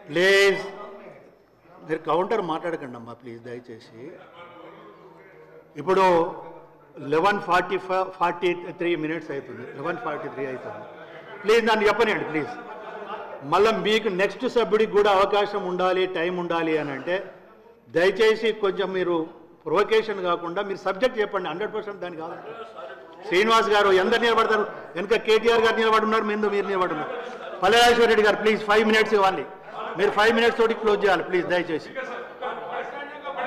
Please మీరు counter మాట్లాడకండి అమ్మా ప్లీజ్ దయచేసి. ఇప్పుడు 11:43 అవుతుంది, 11:43 అవుతుంది. ప్లీజ్ నన్ను చెప్పనియండి ప్లీజ్. మళ్ళీ మీకు నెక్స్ట్ సభ్యుడికి కూడా అవకాశం ఉండాలి, టైం ఉండాలి అని అంటే దయచేసి కొంచెం మీరు ప్రొవకేషన్ కాకుండా మీరు సబ్జెక్ట్ చెప్పండి. 100% దాని కాదు. శ్రీనివాస్ గారు ఎందరు నిలబడతారు? వెనుక కేటీఆర్ గారు నిలబడున్నారు, మీరు నిలబడున్నారు. పల్లెరాజేశ్వర రెడ్డి గారు ప్లీజ్ 5 minutes ఇవ్వాలి. మీరు 5 minutes తోటి క్లోజ్ చేయాలి ప్లీజ్ దయచేసి.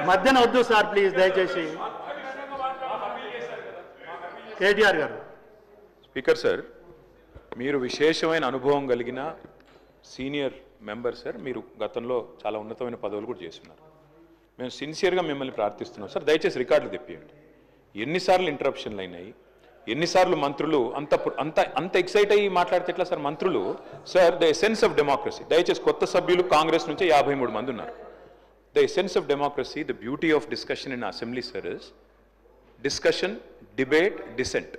మధ్యన వద్దు సార్ ప్లీజ్ దయచేసి. కేటీఆర్ గారు. స్పీకర్ సార్, మీరు విశేషమైన అనుభవం కలిగిన సీనియర్ మెంబర్ సార్. మీరు గతంలో చాలా ఉన్నతమైన పదవులు కూడా చేస్తున్నారు. మేము సిన్సియర్గా మిమ్మల్ని ప్రార్థిస్తున్నాం సార్, దయచేసి రికార్డులు తెప్పియండి. ఎన్నిసార్లు ఇంటరప్షన్లు అయినాయి, ఎన్నిసార్లు మంత్రులు అంత ఎక్సైట్ అయ్యి మాట్లాడితే ఎట్లా సార్? మంత్రులు sir the essence of democracy, దయచేసి కొత్త సభ్యులు కాంగ్రెస్ నుంచి 53 మంది ఉన్నారు. The essence of democracy, the beauty of discussion in assembly sir is discussion, debate, dissent.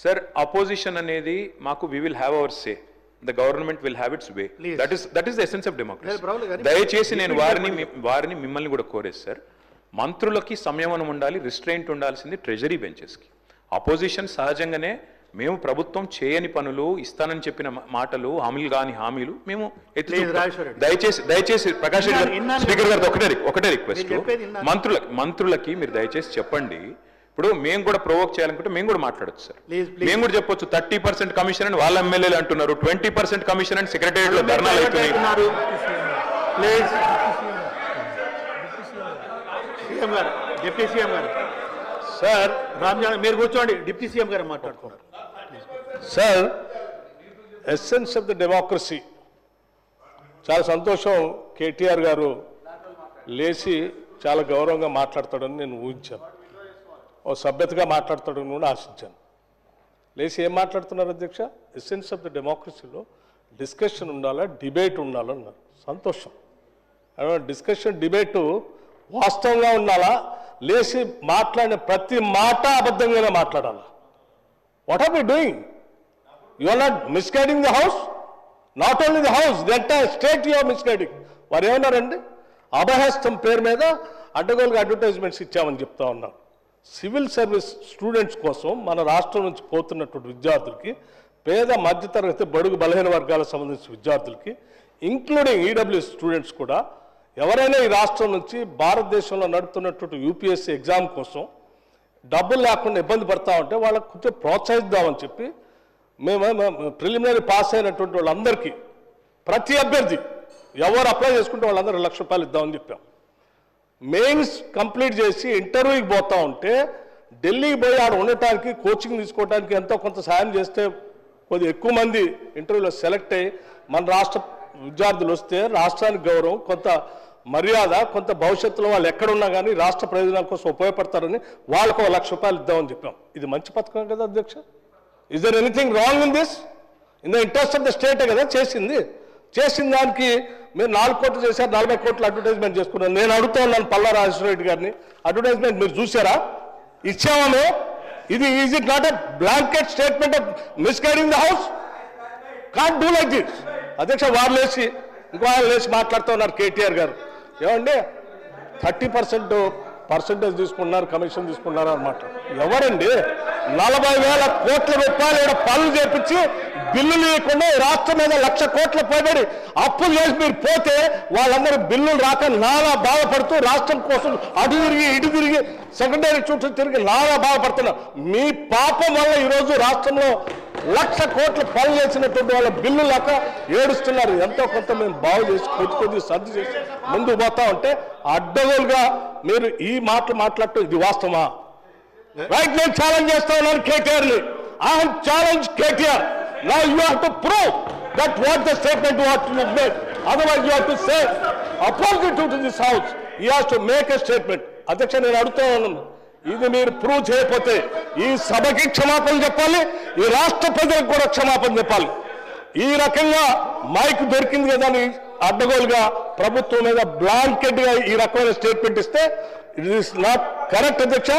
Sir opposition అనేది మాకు we will have our say, the government will have its way. That is the essence of democracy. దయచేసి నేను వారిని మిమ్మల్ని కూడా కోరేది sir, మంత్రులకి సంయమనం ఉండాలి, రిస్ట్రెయింట్ ఉండాల్సింది ట్రెజరీ బెంచెస్కి. అపోజిషన్ సహజంగానే మేము ప్రభుత్వం చేయని పనులు, ఇస్తానని చెప్పిన మాటలు, హామీలు కాని హామీలు మేము దయచేసి ప్రకాష్ రెడ్డి గారు, స్పీకర్ గారు ఒకటే రిక్వెస్ట్, మంత్రులకి మీరు దయచేసి చెప్పండి. ఇప్పుడు మేము కూడా ప్రొవోక్ చేయాలనుకుంటే మేము కూడా మాట్లాడచ్చు సార్. మేము కూడా చెప్పొచ్చు 30% కమిషన్ అని వాళ్ళ ఎమ్మెల్యేలు అంటున్నారు, 20% కమిషన్ అని సెక్రటేరియట్ లో ధర్నాలు అవుతున్నాయి. డిప్యూటీ సీఎం గారు సార్, రామ్జాన్ మీరు కూర్చోండి. డిప్యూటీ సీఎం గారు మాట్లాడుతున్నారు sir. Essence of the democracy, చాలా సంతోషం. కేటీఆర్ గారు లేచి చాలా గౌరవంగా మాట్లాడతాడని నేను ఊహించాను, ఓ సభ్యతగా మాట్లాడతాడని కూడా ఆశించాను. లేచి ఏం మాట్లాడుతున్నారు అధ్యక్ష? ఎసెన్స్ ఆఫ్ ద డెమోక్రసీలో డిస్కషన్ ఉండాలా, డిబేట్ ఉండాలన్నారు. సంతోషం. డిస్కషన్, డిబేటు వాస్తవంగా ఉండాలా, లేచి మాట్లాడిన ప్రతి మాట అబద్ధంగానే మాట్లాడాలా? What are we doing? You are not misguiding the house, not only the house, the entire state you are misguiding. వారు ఏమన్నారండి? అభయహస్తం పేరు మీద అడ్డగోలుగా అడ్వర్టైజ్మెంట్స్ ఇచ్చామని చెప్తా ఉన్నారు. సివిల్ సర్వీస్ స్టూడెంట్స్ కోసం మన రాష్ట్రం నుంచి పోతున్నటువంటి విద్యార్థులకి, పేద మధ్యతరగతి బడుగు బలహీన వర్గాలకు సంబంధించిన విద్యార్థులకి, ఇంక్లూడింగ్ ఈడబ్ల్యూఎస్ స్టూడెంట్స్ కూడా, ఎవరైనా ఈ రాష్ట్రం నుంచి భారతదేశంలో నడుపుతున్నటువంటి యూపీఎస్సీ ఎగ్జామ్ కోసం డబ్బులు లేకుండా ఇబ్బంది పడతా ఉంటే వాళ్ళకు కొంచెం ప్రోత్సహిద్దామని చెప్పి మేము ప్రిలిమినరీ పాస్ అయినటువంటి వాళ్ళందరికీ, ప్రతి అభ్యర్థి ఎవరు అప్లై చేసుకుంటే వాళ్ళందరూ ₹1,00,000 ఇద్దామని చెప్పాం. మెయిన్స్ కంప్లీట్ చేసి ఇంటర్వ్యూకి పోతా ఉంటే ఢిల్లీకి పోయి ఆడ ఉండటానికి, కోచింగ్ తీసుకోవడానికి ఎంతో కొంత సాయం చేస్తే కొద్దిగా ఎక్కువ మంది ఇంటర్వ్యూలో సెలెక్ట్ అయ్యి మన రాష్ట్ర విద్యార్థులు వస్తే రాష్ట్రానికి గౌరవం, కొంత మర్యాద, కొంత భవిష్యత్తులో వాళ్ళు ఎక్కడున్నా కానీ రాష్ట్ర ప్రయోజనాల కోసం ఉపయోగపడతారని వాళ్ళకు ₹1,00,000 ఇద్దామని చెప్పాం. ఇది మంచి పథకం కదా అధ్యక్ష? Is there anything wrong in this? In the interest of the స్టేటే కదా చేసిన దానికి మీరు 4 కోట్లు చేశారు, 40 కోట్లు అడ్వర్టైజ్మెంట్ చేసుకున్నారు. నేను అడుగుతా ఉన్నాను పల్లారాజేశ్వర రెడ్డి గారిని, అడ్వర్టైజ్మెంట్ మీరు చూసారా? ఇచ్చామో? ఇది is it not a blanket statement of misguiding the house? Can't do like this. అధ్యక్ష వారు లేచి ఇంకో ఆయన లేచి మాట్లాడుతూ ఉన్నారు కేటీఆర్ గారు. ఏమండి 30% తీసుకున్నారు, కమిషన్ తీసుకున్నారు అన్నమాట. ఎవరండి 40,000 కోట్ల రూపాయలు పనులు చేపించి బిల్లులు ఇవ్వకుండా రాష్ట్రం మీద 1,00,000 కోట్ల పైబడి అప్పులు చేసి మీరు పోతే వాళ్ళందరూ బిల్లులు రాక నానా బాధపడుతూ రాష్ట్రం కోసం అటు తిరిగి ఇటు తిరిగి సెకండరీ చుట్టూ తిరిగి నానా బాధపడుతున్నారు. మీ పాపం వల్ల ఈరోజు రాష్ట్రంలో 1,00,000 కోట్ల పనులు చేసినటువంటి వాళ్ళ బిల్లు లేక ఏడుస్తున్నారు. ఎంతో కొంత మేము బాగు చేసి కొద్ది సర్ది చేసి ముందుకు పోతా ఉంటే అడ్డగోలుగా మీరు ఈ మాటలు మాట్లాడటం ఇది వాస్తవమా? రైట్, నేను ఛాలెంజ్ చేస్తా ఉన్నాను కేటీఆర్ని. I have challenge KTR. Now you have to prove that what the statement what you made. Otherwise you have to say opposite to this house. He has to make a statement. అధ్యక్ష నేను అడుగుతా ఉన్నాను, ఇది మీరు prove చేయకపోతే ఈ సభకి క్షమాపణ చెప్పాలి, ఈ రాష్ట్ర ప్రజలకు కూడా క్షమాపణ చెప్పాలి. ఈ రకంగా మైక్ దొరికింది కదా అని అడ్డగోలుగా ప్రభుత్వం మీద బ్లాంకెట్ గా ఈ రకమైన స్టేట్మెంట్ ఇస్తే ఇట్ ఈస్ నాట్ కరెక్ట్ అధ్యక్ష.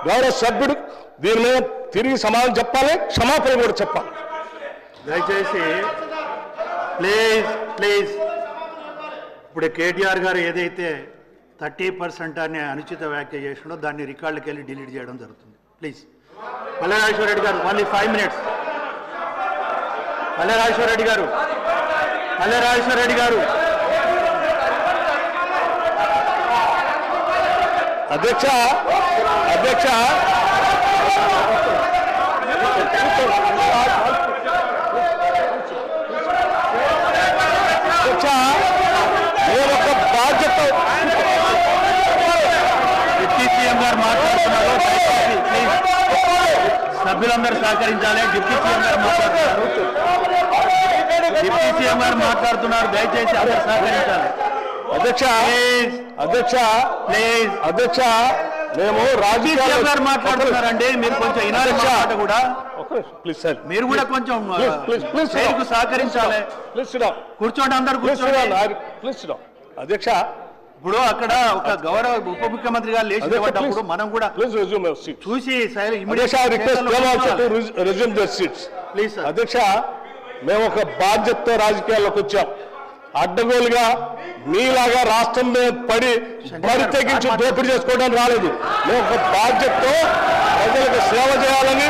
గౌరవ సభ్యుడు దీని మీద తిరిగి సమాధానం చెప్పాలి, క్షమాపణ కూడా చెప్పాలి. దయచేసి ప్లీజ్ ఇప్పుడు కేటీఆర్ గారు ఏదైతే 30% అనే అనుచిత వ్యాఖ్య చేసినో దాన్ని రికార్డులకు వెళ్ళి డిలీట్ చేయడం జరుగుతుంది. ప్లీజ్. పల్లెరాజేశ్వర రెడ్డి గారు ఓన్లీ 5 minutes. పల్లెరాజేశ్వర రెడ్డి గారు, పల్లెరాజేశ్వర రెడ్డి గారు. అధ్యక్ష అధ్యక్ష నేను ఒక బాధ్యత డిప్యూటీ సీఎం గారు మాట్లాడుతున్నారు. సభ్యులందరూ సహకరించాలి. డిప్యూటీ సీఎం గారు మాట్లాడుతున్నారు. డిప్యూటీ సీఎం గారు మాట్లాడుతున్నారు. దయచేసి అందరూ సహకరించాలి. అధ్యక్ష అధ్యక్ష ప్లీజ్. అధ్యక్ష మేము సీఎం గారు మాట్లాడుతున్నారండి. మీరు కొంచెం వినాలి మాట కూడా. ప్లీజ్ సార్, మీరు కూడా కొంచెం ప్లీజ్ సహకరించాలి. ప్లీజ్ కూర్చోండి, అందరు కూర్చోండి. ప్లీజ్ అధ్యక్ష. ఇప్పుడు అక్కడ ఒక గౌరవ ఉప ముఖ్యమంత్రి గారు లేచి నిలబడ్డప్పుడు మనం కూడా చూసి ప్లీజ్ సార్. అధ్యక్ష, మేము ఒక బాధ్యతతో రాజకీయాల్లోకి వచ్చాం. అడ్డగోలుగా మీలాగా రాష్ట్రం మీద పడి బరి తెగించి దోపిడీ చేసుకోవడానికి రాలేదు. మేము ఒక బాధ్యతతో ప్రజలకు సేవ చేయాలని,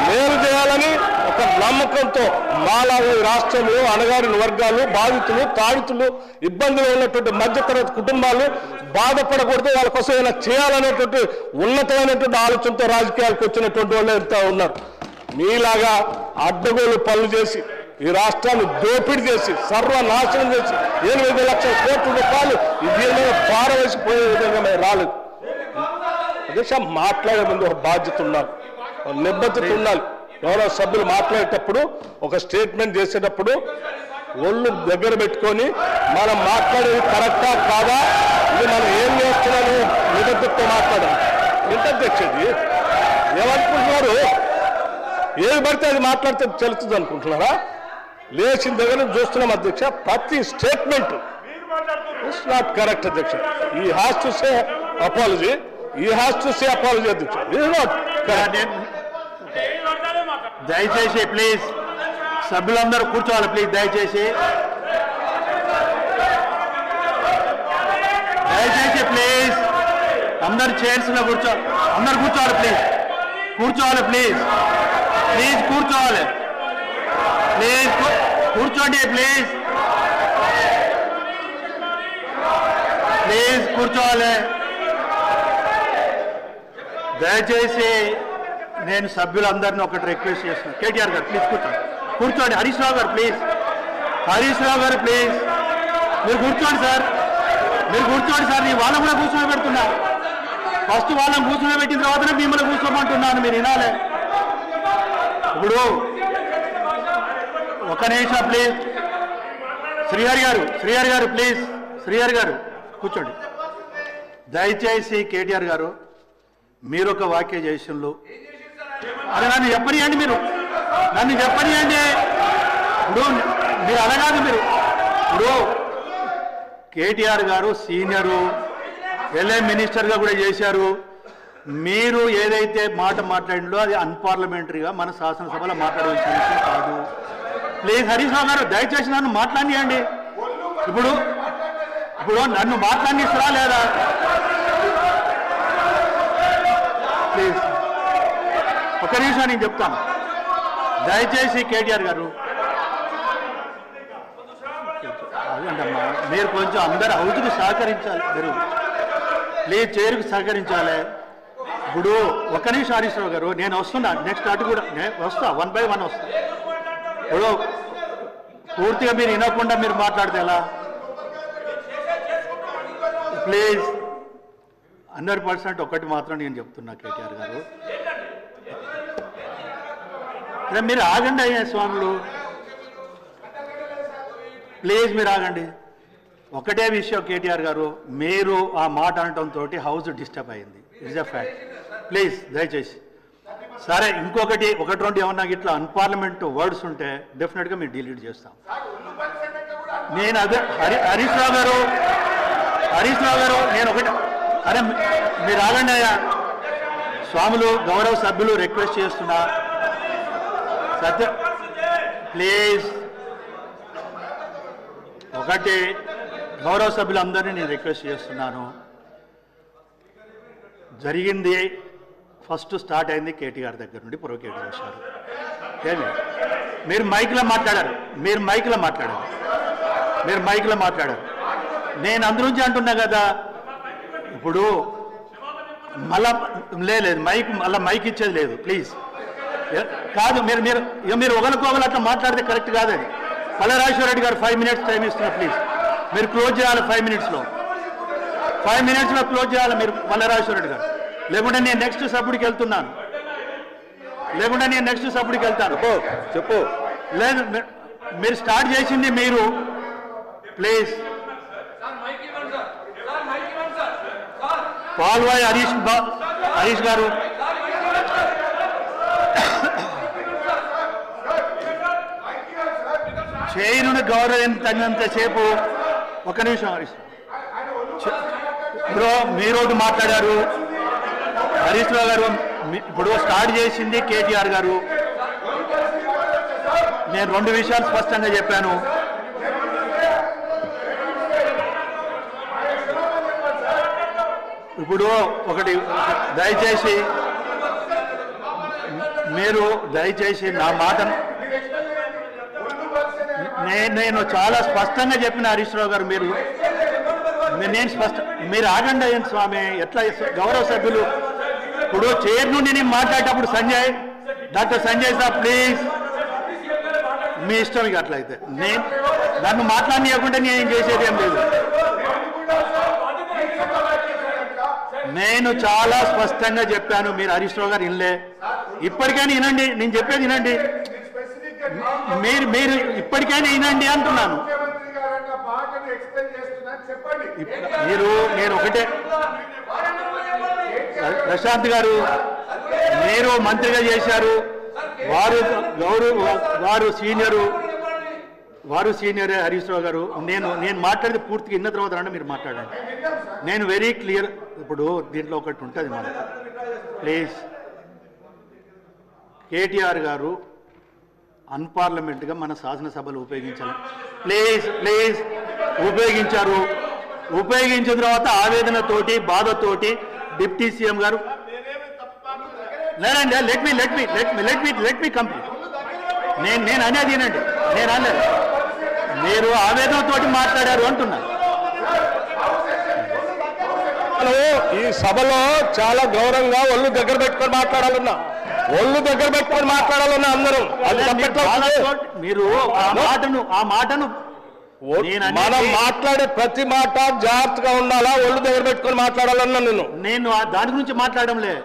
మేలు చేయాలని ఒక నమ్మకంతో మాలాగా ఈ రాష్ట్రంలో అణగారిన వర్గాలు, బాధితులు, తాడితులు, ఇబ్బందులు ఉన్నటువంటి మధ్యతరగతి కుటుంబాలు బాధపడకూడదు, వాళ్ళ కోసం ఏమైనా చేయాలనేటువంటి ఉన్నతమైనటువంటి ఆలోచనతో రాజకీయాలకు వచ్చినటువంటి వాళ్ళు ఎంత ఉన్నారు. మీలాగా అడ్డగోలు పనులు చేసి ఈ రాష్ట్రాన్ని దోపిడీ చేసి సర్వనాశనం చేసి 8 లక్షల కోట్ల రూపాయలు దీని మీద పారవేసిపోయే విధంగా మేము రాలేదు. అధ్యక్ష, మాట్లాడే ముందు ఒక బాధ్యత ఉండాలి, నిబద్ధత ఉండాలి. గౌరవ సభ్యులు మాట్లాడేటప్పుడు ఒక స్టేట్మెంట్ చేసేటప్పుడు ఒళ్ళు దగ్గర పెట్టుకొని మనం మాట్లాడేది కరెక్టా కాదా, ఇది మనం ఏం చేస్తున్నాము నిబద్ధతతో మాట్లాడాలి. ఎంత అధ్యక్ష ఇది ఏమనుకుంటున్నారు? ఏది పడితే అది మాట్లాడితే తెలుస్తుంది అనుకుంటున్నారా? లేచిన దగ్గర చూస్తున్నాం అధ్యక్ష. ప్రతి స్టేట్మెంట్ ఇట్స్ నాట్ కరెక్ట్ అధ్యక్ష. ఈ హ్యాస్ టు సే అపాలజీ, ఈ హ్యాస్ టు సే అపాలజీ అధ్యక్ష. It not correct. దయచేసి ప్లీజ్ సభ్యులందరూ కూర్చోవాలి. ప్లీజ్ దయచేసి దయచేసి ప్లీజ్ అందరు చైర్స్ లో కూర్చోవాలి. అందరు కూర్చోవాలి. ప్లీజ్ కూర్చోవాలి. ప్లీజ్ ప్లీజ్ కూర్చోవాలి. ప్లీజ్ కూర్చోండి. ప్లీజ్ ప్లీజ్ కూర్చోవాలి. దయచేసి నేను సభ్యులందరినీ ఒకటి రిక్వెస్ట్ చేస్తున్నాను. కేటీఆర్ గారు ప్లీజ్ కూర్చోండి. కూర్చోండి. హరీష్ రావు గారు ప్లీజ్. హరీష్ రావు గారు ప్లీజ్ మీరు కూర్చోండి సార్. మీరు కూర్చోండి సార్. నేను వాళ్ళని కూడా కూర్చొని పెడుతున్నా. ఫస్ట్ వాళ్ళని కూర్చొని పెట్టిన తర్వాతనే మిమ్మల్ని కూర్చోమంటున్నాను. మీరు వినాలి. ఇప్పుడు ఒక నిమిషం ప్లీజ్. శ్రీహరి గారు ప్లీజ్. శ్రీహరి గారు కూర్చోండి. దయచేసి కేటీఆర్ గారు మీరు ఒక వాక్య చేసినలు అరే నన్ను చెప్పనియండి. మీరు నన్ను చెప్పనియండి. ఇప్పుడు మీరు అనగాదు. మీరు ఇప్పుడు కేటీఆర్ గారు సీనియరు, ఎల్ఏ మినిస్టర్గా కూడా చేశారు. మీరు ఏదైతే మాట మాట్లాడిందో అది అన్పార్లమెంటరీగా మన శాసనసభలో మాట్లాడవలసిన విషయం కాదు. ప్లీజ్ హరీష్ రావు గారు దయచేసి నన్ను మాట్లాడియండి. ఇప్పుడు నన్ను మాట్లాడిస్తారా లేదా? ప్లీజ్ ఒక నిమిషం నేను చెప్తాను. దయచేసి కేటీఆర్ గారు అదేంటమ్మా, మీరు కొంచెం అందరు హౌస్కి సహకరించాలి. మీరు ప్లీజ్ చైర్కి సహకరించాలి. ఇప్పుడు ఒక్క నిమిషం హరీష్ రావు గారు, నేను వస్తున్నా. నెక్స్ట్ అటు కూడా వస్తా, 1 by 1 వస్తా. ఇప్పుడు పూర్తిగా మీరు వినకుండా మీరు మాట్లాడితే ఎలా? ప్లీజ్ 100% ఒకటి మాత్రం నేను చెప్తున్నా కేటీఆర్ గారు, మీరు ఆగండి అయ్యా స్వాములు. ప్లీజ్ మీరు ఆగండి. ఒకటే విషయం కేటీఆర్ గారు, మీరు ఆ మాట అనటంతో హౌస్ డిస్టర్బ్ అయింది. It's a fact. ప్లీజ్ దయచేసి. సరే ఇంకొకటి 1-2 ఏమన్నా ఇట్లా అన్పార్లమెంట్ వర్డ్స్ ఉంటే డెఫినెట్గా మీరు డిలీట్ చేస్తాం. నేను అదే హరీష్ రావు గారు నేను ఒకటి అరే మీరు ఆగండి అయ్యా స్వాములు, గౌరవ సభ్యులు రిక్వెస్ట్ చేస్తున్నా. సత్య ప్లీజ్. ఒకటి గౌరవ సభ్యులందరినీ నేను రిక్వెస్ట్ చేస్తున్నాను. జరిగింది ఫస్ట్ స్టార్ట్ అయింది కేటీఆర్ దగ్గర నుండి ప్రొవోకేట్ చేశారు. ఏమి మీరు మైక్లో మాట్లాడారు, నేను అందు నుంచి అంటున్నా కదా. ఇప్పుడు మళ్ళా లేదు మైక్ ఇచ్చేది లేదు ప్లీజ్. కాదు మీరు ఒకరికొకరు అట్లా మాట్లాడితే కరెక్ట్ కాదని. పల్లరాజేశ్వర రెడ్డి గారు 5 minutes టైం ఇస్తున్నారు ప్లీజ్. మీరు క్లోజ్ చేయాలి 5 minutesలో క్లోజ్ చేయాలి మీరు పల్లరాజేశ్వర రెడ్డి గారు. లేకుంటే నేను నెక్స్ట్ సభ్యుడికి వెళ్తున్నాను. చెప్పు. లేదు మీరు స్టార్ట్ చేసింది మీరు ప్లీజ్. పాల్వాయి హరీష్ గారు చేయను గౌరవించినంతసేపు. ఒక నిమిషం హరీష్ బ్రో, మీరు మాట్లాడారు. హరీష్ రావు గారు ఇప్పుడు స్టార్ట్ చేసింది కేటీఆర్ గారు. నేను 2 విషయాలు స్పష్టంగా చెప్పాను. ఇప్పుడు ఒకటి దయచేసి నా మాటను నేను చాలా స్పష్టంగా చెప్పిన హరీష్ రావు గారు. మీరు ఆగండి అయ్యండి స్వామి. ఎట్లా గౌరవ సభ్యులు ఇప్పుడు చైర్ నుండి నేను మాట్లాడేటప్పుడు డాక్టర్ సంజయ్ సార్ ప్లీజ్, మీ ఇష్టం. ఇక అట్లయితే నన్ను మాట్లాడనీయకుండా నేను చేసేది ఏం లేదు. నేను చాలా స్పష్టంగా చెప్పాను. మీరు హరీష్ రావు గారు వినలే. ఇప్పటికైనా వినండి, నేను చెప్పేది వినండి. మీరు ఇప్పటికైనా వినండి అంటున్నాను. నేను ఒకటే, ప్రశాంత్ గారు మీరు మంత్రిగా చేశారు. వారు సీనియర్ హరీష్ రావు గారు. నేను మాట్లాడితే పూర్తిగా విన్న తర్వాత రండి మీరు మాట్లాడండి. నేను వెరీ క్లియర్. ఇప్పుడు దీంట్లో ఒకటి ఉంటుంది మనకు ప్లీజ్. కేటీఆర్ గారు అన్పార్లమెంట్గా మన శాసనసభలు ఉపయోగించాలి ప్లీజ్ ఉపయోగించిన తర్వాత ఆవేదనతోటి బాధతోటి డిప్యూటీ సీఎం గారు లేదండి. Let me complete. నేను అనేది వినండి. నేను అనలేదు, మీరు ఆవేదనతోటి మాట్లాడారు అంటున్నా. ఈ సభలో చాలా గౌరవంగా ఒళ్ళు దగ్గర పెట్టుకొని మాట్లాడాలన్నా అందరూ. అది మీరు ఆ మాటను మనం మాట్లాడే ప్రతి మాట జాగ్రత్తగా ఉండాలా, ఒళ్ళు దగ్గర పెట్టుకొని మాట్లాడాలన్నా. నేను దాని గురించి మాట్లాడడంలే.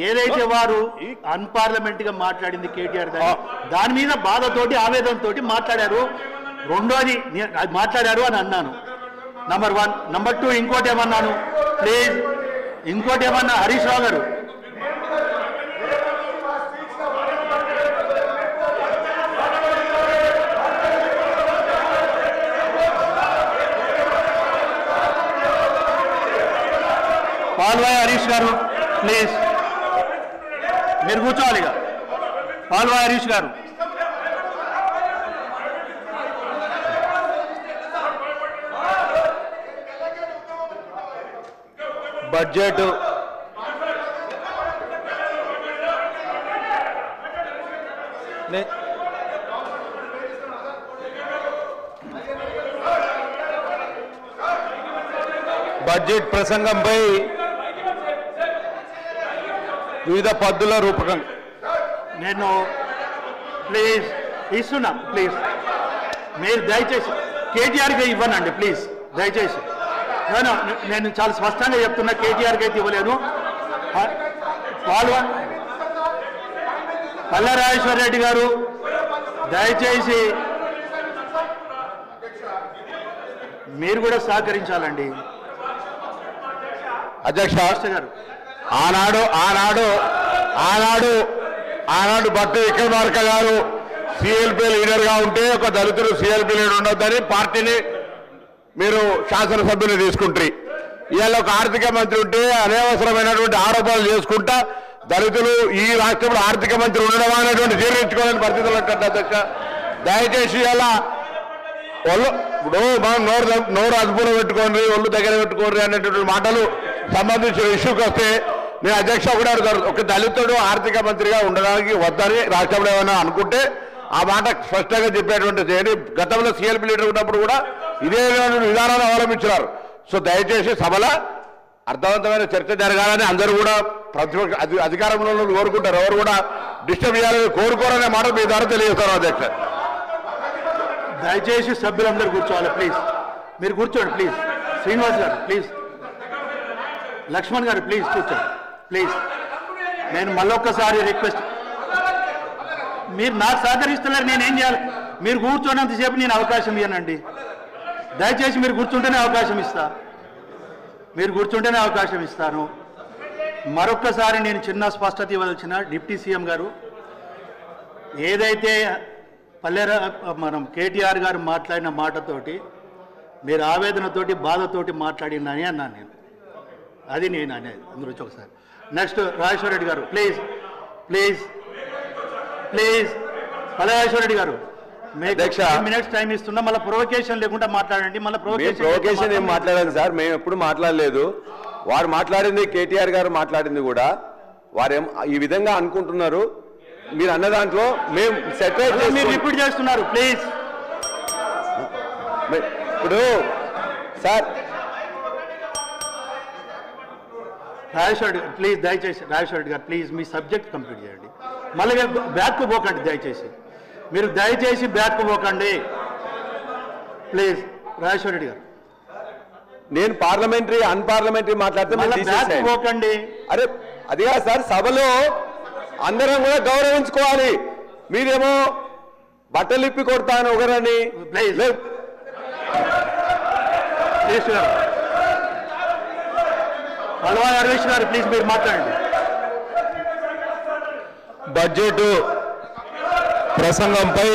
ఏదైతే వారు అన్పార్లమెంట్ గా మాట్లాడింది కేటీఆర్ దాని మీద బాధతోటి ఆవేదనతోటి మాట్లాడారు. రెండోది మాట్లాడారు అని అన్నాను. నంబర్ 1. నంబర్ 2 ఇంకోటి ఏమన్నాను ప్లీజ్. ఇంకోటి ఏమన్నా హరీష్ రావు గారు పాల్వాయి హరీష్ గారు ప్లీజ్ మీరు కూర్చోవాలి. ఇక పాల్వాయి హరీష్ గారు బడ్జెట్ ప్రసంగంపై వివిధ పద్ధతుల రూపకం నేను ప్లీజ్ ఇస్తున్నా. ప్లీజ్ మీరు దయచేసి కేటీఆర్కి ఇవ్వనండి ప్లీజ్ దయచేసి. నేను చాలా స్పష్టంగా చెప్తున్నా, కేటీఆర్కి అయితే ఇవ్వలేను. పల్లరాజేశ్వర రెడ్డి గారు దయచేసి మీరు కూడా సహకరించాలండి. అధ్యక్ష గారు ఆనాడు భట్టి విక్రమార్క గారు సిఎల్పి లీడర్గా ఉంటే ఒక దళితులు సిఎల్పి లీడర్ ఉండొద్దని పార్టీని మీరు శాసనసభ్యులు తీసుకుంటారు. ఇవాళ ఒక ఆర్థిక మంత్రి ఉంటే అనవసరమైనటువంటి ఆరోపణలు చేసుకుంటా దళితులు ఈ రాష్ట్రంలో ఆర్థిక మంత్రి ఉండడం అనేటువంటి జీర్ణించుకోవాలని పరిస్థితులు ఉంటుంది. అధ్యక్ష దయచేసి ఇలా ఒళ్ళు ఇప్పుడు మనం నోరు అదుపులో పెట్టుకోండి, ఒళ్ళు దగ్గర పెట్టుకోండి అనేటువంటి మాటలు సంబంధించిన ఇష్యూకి వస్తే నేను అధ్యక్ష కూడా అడుగుతారు. ఒక దళితుడు ఆర్థిక మంత్రిగా ఉండడానికి వద్దని రాష్ట్రంలో ఏమైనా అనుకుంటే ఆ మాట స్పష్టంగా చెప్పేటువంటి చేయండి. గతంలో సీఎల్పీ లీడర్ ఉన్నప్పుడు కూడా ఇదే విధానాన్ని అవలంబించినారు. సో దయచేసి సభలో అర్థవంతమైన చర్చ జరగాలని అందరూ కూడా ప్రతిపక్ష అధికారంలో కోరుకుంటారు. ఎవరు కూడా డిస్టర్బ్ చేయాలని కోరుకోరనే మాట మీ ద్వారా తెలియజేస్తారు అధ్యక్ష. దయచేసి సభ్యులందరూ కూర్చోవాలి ప్లీజ్. మీరు కూర్చోండి ప్లీజ్. శ్రీనివాస్ గారు ప్లీజ్, లక్ష్మణ్ గారు ప్లీజ్ కూర్చోండి ప్లీజ్. నేను మళ్ళొక్కసారి రిక్వెస్ట్, మీరు నాకు సహకరిస్తున్నారు, నేనేం చేయాలి? మీరు కూర్చోనంతసేపు నేను అవకాశం ఇవ్వనండి. దయచేసి మీరు కూర్చుంటేనే అవకాశం ఇస్తా, మీరు కూర్చుంటేనే అవకాశం ఇస్తాను. మరొక్కసారి నేను చిన్న స్పష్టత ఇవ్వాల్సిన డిప్యూటీ సీఎం గారు, ఏదైతే మనం కేటీఆర్ గారు మాట్లాడిన మాటతోటి మీరు ఆవేదనతోటి బాధతోటి మాట్లాడినని అన్నాను నేను. అది నేను అనేది అందరూ వచ్చి ఒకసారి. నెక్స్ట్ రాజేశ్వర రెడ్డి గారు please please please. Rajeshwara Reddy గారు అధ్యక్ష, మినిట్స్ టైం ఇస్తున్నా, మళ్ళీ ప్రొవకేషన్ లేకుండా మాట్లాడండి. మళ్ళీ ప్రొవకేషన్ ఏం మాట్లాడాలి సార్, మేము ఎప్పుడు మాట్లాడలేదు. వారు మాట్లాడింది, కేటీఆర్ గారు మాట్లాడింది కూడా వారేం ఈ విధంగా అనుకుంటున్నారు. మీరు అన్న దాంట్లో మేము సెపరేట్ మీరు రిపీట్ చేస్తున్నారు ప్లీజ్. ఇప్పుడు సార్ రాజేశ్వర రెడ్డి ప్లీజ్, దయచేసి రాజేశ్వర రెడ్డి గారు ప్లీజ్ మీ సబ్జెక్ట్ కంప్లీట్ చేయండి. మళ్ళీ బ్యాక్కు పోకండి దయచేసి, మీరు దయచేసి బ్యాక్కు పోకండి ప్లీజ్. రాజేశ్వర రెడ్డి గారు నేను పార్లమెంటరీ అన్పార్లమెంటరీ మాట్లాడితే బ్యాక్ పోకండి. అరే అది కాదు సార్, సభలో అందరం కూడా గౌరవించుకోవాలి. మీరేమో బట్టలు ఇప్పి కొడతాను ఒకరని. ప్లీజ్ పల్వా నరేష్ గారు ప్లీజ్ మీరు మాట్లాడండి. బడ్జెట్ ప్రసంగంపై